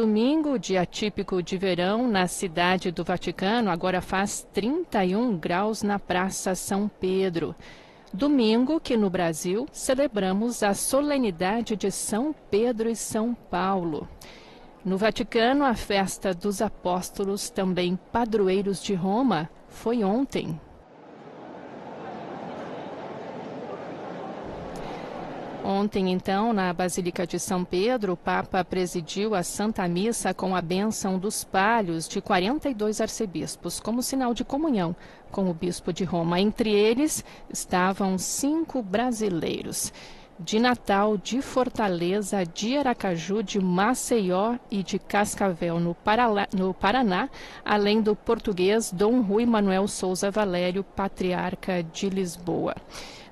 Domingo, dia típico de verão, na cidade do Vaticano, agora faz 31 graus na Praça São Pedro. Domingo que no Brasil celebramos a solenidade de São Pedro e São Paulo. No Vaticano, a festa dos apóstolos, também padroeiros de Roma, foi ontem. Ontem, então, na Basílica de São Pedro, o Papa presidiu a Santa Missa com a bênção dos palhos de 42 arcebispos, como sinal de comunhão com o bispo de Roma. Entre eles estavam 5 brasileiros, de Natal, de Fortaleza, de Aracaju, de Maceió e de Cascavel, no Paraná, além do português Dom Rui Manuel Souza Valério, patriarca de Lisboa.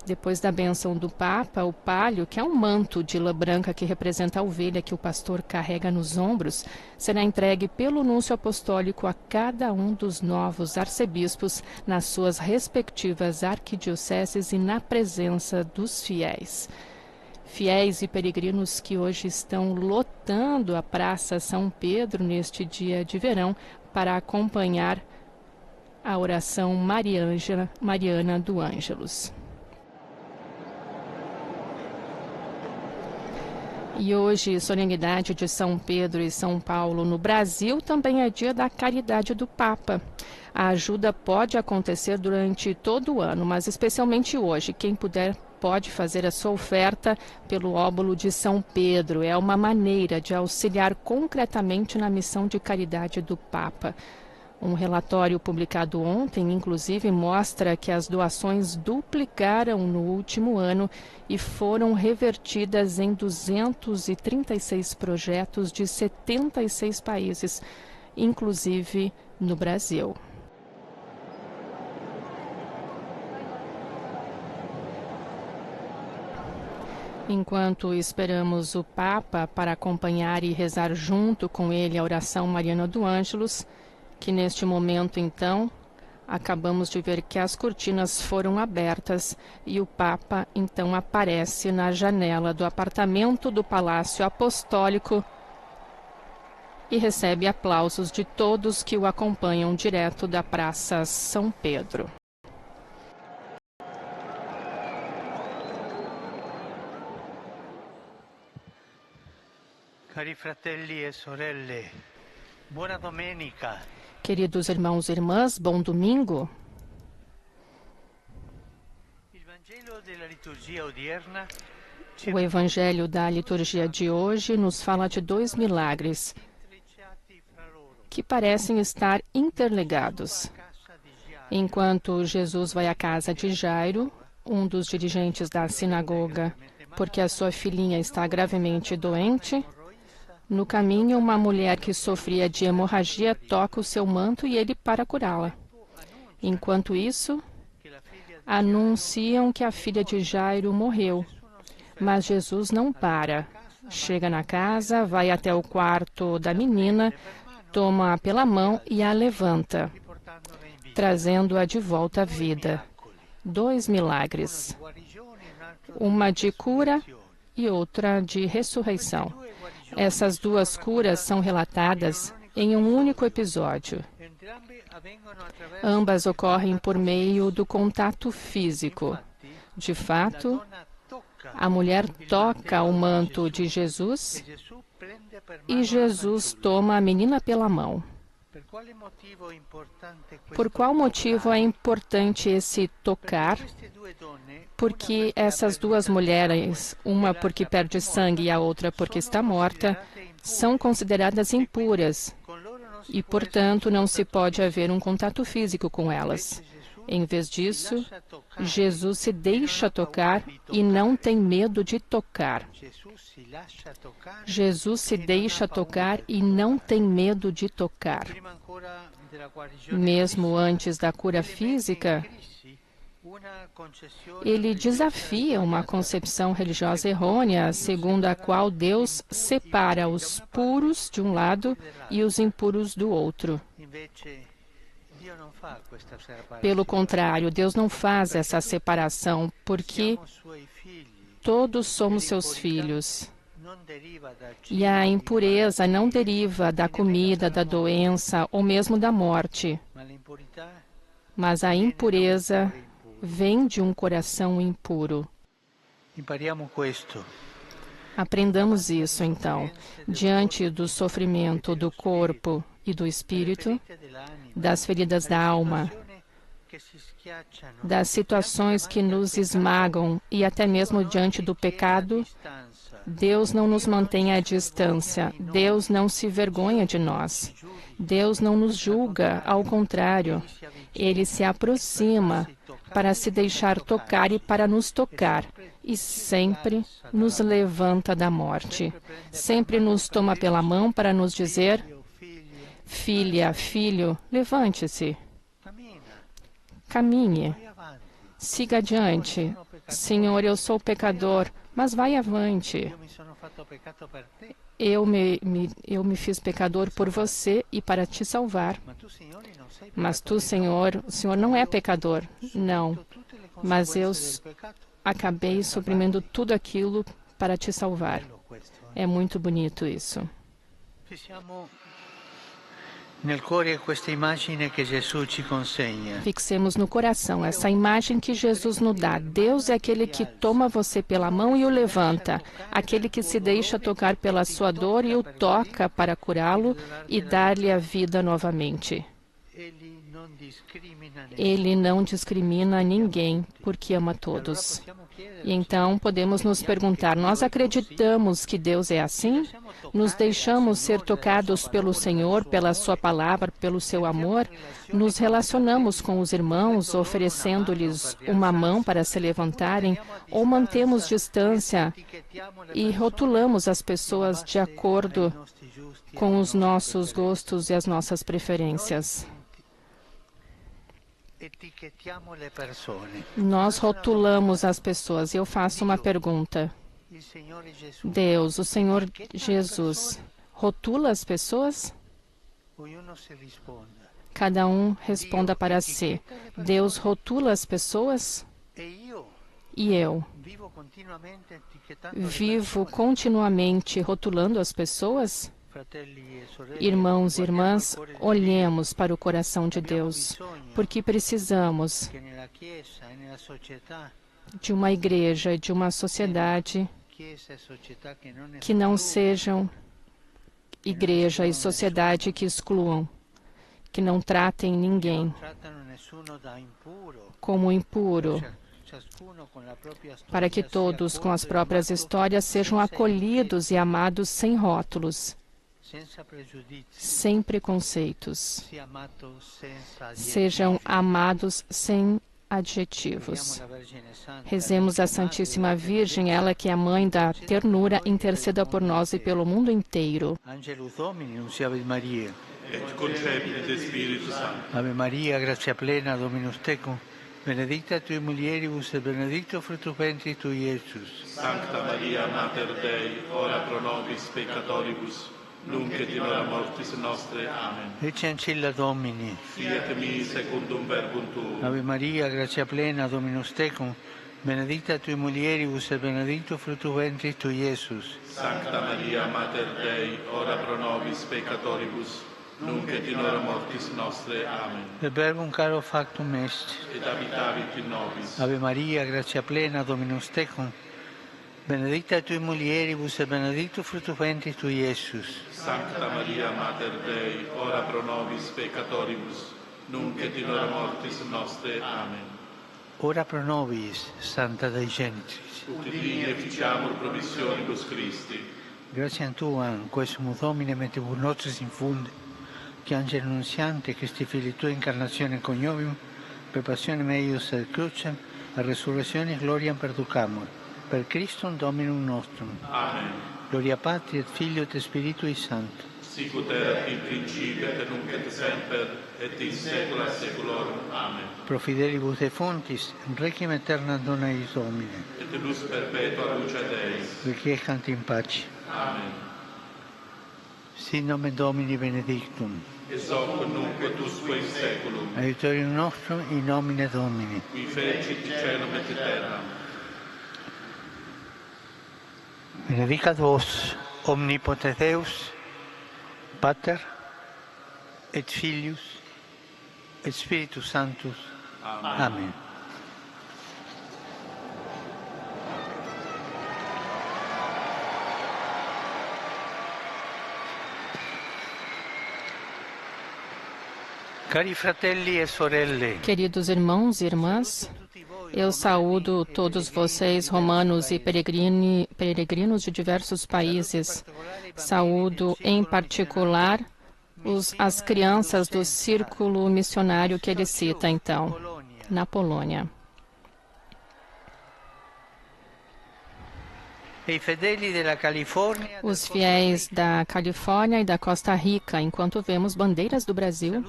Depois da bênção do Papa, o palho, que é um manto de lã branca que representa a ovelha que o pastor carrega nos ombros, será entregue pelo núncio apostólico a cada um dos novos arcebispos nas suas respectivas arquidioceses e na presença dos fiéis. Fiéis e peregrinos que hoje estão lotando a Praça São Pedro neste dia de verão para acompanhar a oração Mariana do Ângelus. E hoje, solenidade de São Pedro e São Paulo no Brasil, também é dia da caridade do Papa. A ajuda pode acontecer durante todo o ano, mas especialmente hoje. Quem puder pode fazer a sua oferta pelo óbolo de São Pedro. É uma maneira de auxiliar concretamente na missão de caridade do Papa. Um relatório publicado ontem, inclusive, mostra que as doações duplicaram no último ano e foram revertidas em 236 projetos de 76 países, inclusive no Brasil. Enquanto esperamos o Papa para acompanhar e rezar junto com ele a oração Mariana do Ângelus, que neste momento, então, acabamos de ver que as cortinas foram abertas e o Papa, então, aparece na janela do apartamento do Palácio Apostólico e recebe aplausos de todos que o acompanham direto da Praça São Pedro. Cari fratelli e sorelle, buona domenica. Queridos irmãos e irmãs, bom domingo. O Evangelho da liturgia de hoje nos fala de 2 milagres que parecem estar interligados. Enquanto Jesus vai à casa de Jairo, um dos dirigentes da sinagoga, porque a sua filhinha está gravemente doente, no caminho, uma mulher que sofria de hemorragia toca o seu manto e ele para curá-la. Enquanto isso, anunciam que a filha de Jairo morreu, mas Jesus não para. Chega na casa, vai até o quarto da menina, toma-a pela mão e a levanta, trazendo-a de volta à vida. 2 milagres, uma de cura e outra de ressurreição. Essas 2 curas são relatadas em um único episódio. Ambas ocorrem por meio do contato físico. De fato, a mulher toca o manto de Jesus e Jesus toma a menina pela mão. Por qual motivo é importante esse tocar? Porque essas 2 mulheres, uma porque perde sangue e a outra porque está morta, são consideradas impuras e, portanto, não se pode haver um contato físico com elas. Em vez disso, Jesus se deixa tocar e não tem medo de tocar. Jesus se deixa tocar e não tem medo de tocar. Mesmo antes da cura física, ele desafia uma concepção religiosa errônea, segundo a qual Deus separa os puros de um lado e os impuros do outro. Pelo contrário, Deus não faz essa separação, porque todos somos seus filhos. E a impureza não deriva da comida, da doença ou mesmo da morte, mas a impureza vem de um coração impuro. Aprendamos isso, então, diante do sofrimento do corpo e do espírito, das feridas da alma, das situações que nos esmagam e até mesmo diante do pecado, Deus não nos mantém à distância, Deus não se vergonha de nós, Deus não nos julga, ao contrário, Ele se aproxima para se deixar tocar e para nos tocar, e sempre nos levanta da morte, sempre nos toma pela mão para nos dizer: filha, filho, levante-se, caminhe, siga adiante. Senhor, eu sou pecador, mas vai avante. Eu me fiz pecador por você e para te salvar. Mas tu, Senhor, o Senhor não é pecador. Não. Mas eu acabei suprimindo tudo aquilo para te salvar. É muito bonito isso. Fixemos no coração essa imagem que Jesus nos dá. Deus é aquele que toma você pela mão e o levanta, aquele que se deixa tocar pela sua dor e o toca para curá-lo e dar-lhe a vida novamente. Ele não discrimina ninguém, porque ama todos. E então podemos nos perguntar: nós acreditamos que Deus é assim? Nos deixamos ser tocados pelo Senhor, pela sua palavra, pelo seu amor? Nos relacionamos com os irmãos, oferecendo-lhes uma mão para se levantarem? Ou mantemos distância e rotulamos as pessoas de acordo com os nossos gostos e as nossas preferências? Nós rotulamos as pessoas. Eu faço uma pergunta. Deus, o Senhor Jesus, rotula as pessoas? Cada um responda para si. Deus rotula as pessoas? E eu vivo continuamente rotulando as pessoas? Irmãos e irmãs, olhemos para o coração de Deus, porque precisamos de uma igreja e de uma sociedade que não sejam igreja e sociedade que excluam, que não tratem ninguém como impuro, para que todos, com as próprias histórias, sejam acolhidos e amados sem rótulos, sem preconceitos, sejam amados sem adjetivos. Rezemos a Santíssima Virgem, ela que é a mãe da ternura, interceda por nós e pelo mundo inteiro. Et concepit Spiritus Sancti. Ave Maria, gratia plena, Dominus tecum, benedicta tui mulieribus et benedictus fructus ventris tui, Iesus. Sancta Maria, Mater Dei, ora pro nobis peccatoribus, nunc et in hora mortis nostre. Amen. Ecce ancilla Domini. Fiat mi secundum verbum tuum. Ave Maria, gratia plena, Dominus tecum, benedicta tui mulieribus et benedictus fructus ventris tui, Iesus. Sancta Maria, Mater Dei, ora pro nobis peccatoribus, nunc et in hora mortis nostre. Amen. Per verbum caro factum est. Et habitavit in nobis. Ave Maria, gratia plena, Dominus tecum, benedicta tui mulieribus et benedictus fructus ventris tui, Iesus. Sancta Maria, Mater Dei, ora pro nobis peccatoribus, nunc et in hora mortis nostre. Amen. Ora pro nobis, Santa Dei Genitris. Ut digni efficiamur promissionibus Christi. Gratiam Tuam, quesumus Domine mentibus nostris infunde, che angelo annunziante, Christi Fili Tua incarnazione coniovium, per passione meius et crucem, a resurrezione gloriam perducamur, per Christum Dominum nostrum. Amen. Gloria Patri et Filio et Spiritui Sancto. Sicut erat in principio et nunc et semper et in saecula saeculorum. Amen. Pro fidelibus defuntis, requiem aeterna dona eis Domine. Et lux perpetua luce Deis. Requiescant in pace. Amen. Sit nomen Domini benedictum. Et hoc nunc et usque in saeculum. Aiutorium nostrum in nomine Domini. Qui fecit caelum et terram. Benedicat vos, omnipotens Deus, Pater, et Filius, et Spiritus Sanctus. Amen. Amen. Cari fratelli e sorelle, Queridos irmãos e irmãs, eu saúdo todos vocês, romanos e peregrinos de diversos países. Saúdo, em particular, as crianças do círculo missionário que ele cita, então, na Polônia. Os fiéis da Califórnia e da Costa Rica, enquanto vemos bandeiras do Brasil.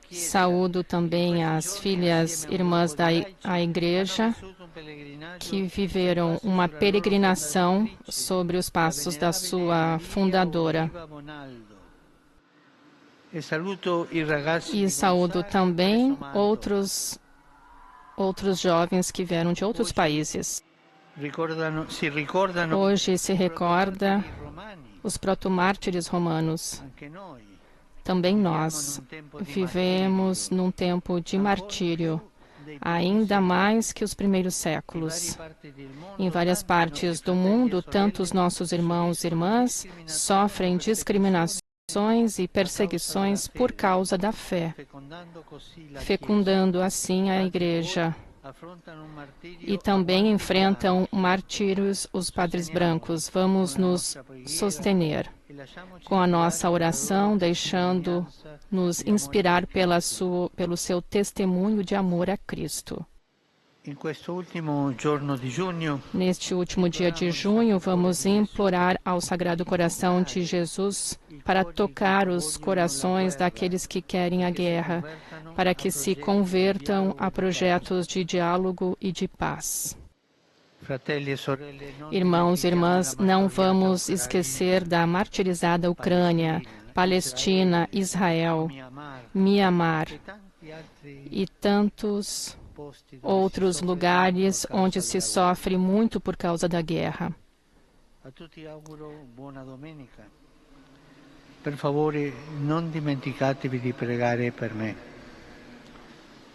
Saúdo também as filhas irmãs da igreja que viveram uma peregrinação sobre os passos da sua fundadora. E saúdo também outros jovens que vieram de outros países. Hoje se recorda os protomártires romanos. Também nós vivemos num tempo de martírio, ainda mais que os primeiros séculos. Em várias partes do mundo, tanto os nossos irmãos e irmãs sofrem discriminações e perseguições por causa da fé, fecundando assim a Igreja. E também enfrentam martírios os padres brancos. Vamos nos sostener com a nossa oração, deixando-nos inspirar pelo seu testemunho de amor a Cristo. Neste último dia de junho, vamos implorar ao Sagrado Coração de Jesus para tocar os corações daqueles que querem a guerra, para que se convertam a projetos de diálogo e de paz. Irmãos e irmãs, não vamos esquecer da martirizada Ucrânia, Palestina, Israel, Mianmar e tantos outros lugares onde se sofre muito por causa da guerra. Per favore, non dimenticatevi di pregare per me.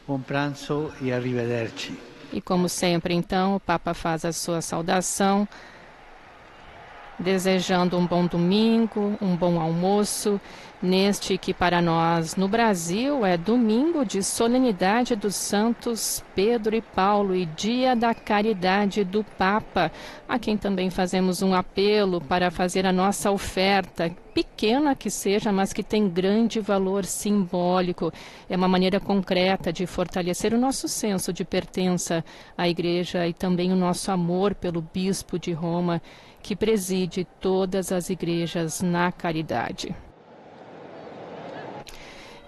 Buon pranzo e arrivederci. E como sempre, então, o Papa faz a sua saudação, desejando um bom domingo, um bom almoço, neste que para nós no Brasil é domingo de solenidade dos santos Pedro e Paulo e dia da caridade do Papa, a quem também fazemos um apelo para fazer a nossa oferta, pequena que seja, mas que tem grande valor simbólico. É uma maneira concreta de fortalecer o nosso senso de pertença à Igreja e também o nosso amor pelo Bispo de Roma, que preside todas as igrejas na caridade.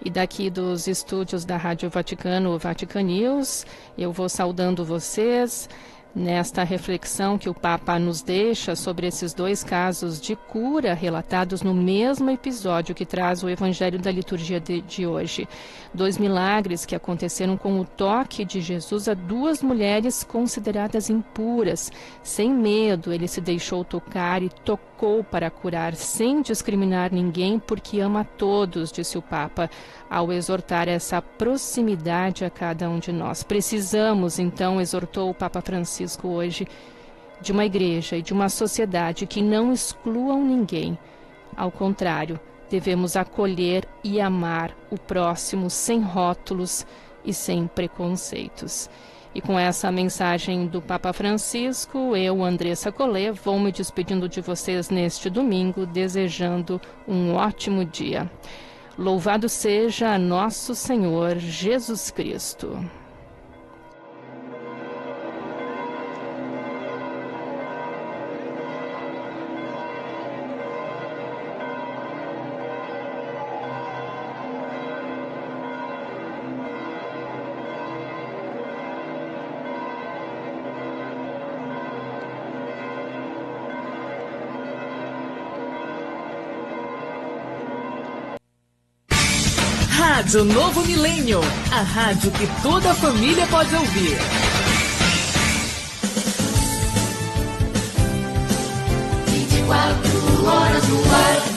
E daqui dos estúdios da Rádio Vaticano, o Vatican News, eu vou saudando vocês nesta reflexão que o Papa nos deixa sobre esses dois casos de cura relatados no mesmo episódio que traz o Evangelho da liturgia de hoje. 2 milagres que aconteceram com o toque de Jesus a 2 mulheres consideradas impuras. Sem medo, ele se deixou tocar e tocou para curar, sem discriminar ninguém, porque ama a todos, disse o Papa, ao exortar essa proximidade a cada um de nós. Precisamos, então, exortou o Papa Francisco hoje, de uma igreja e de uma sociedade que não excluam ninguém. Ao contrário, devemos acolher e amar o próximo sem rótulos e sem preconceitos. E com essa mensagem do Papa Francisco, eu, Andressa Collet, vou me despedindo de vocês neste domingo, desejando um ótimo dia. Louvado seja nosso Senhor Jesus Cristo. Rádio Novo Milênio, a rádio que toda a família pode ouvir. 24 horas no ar.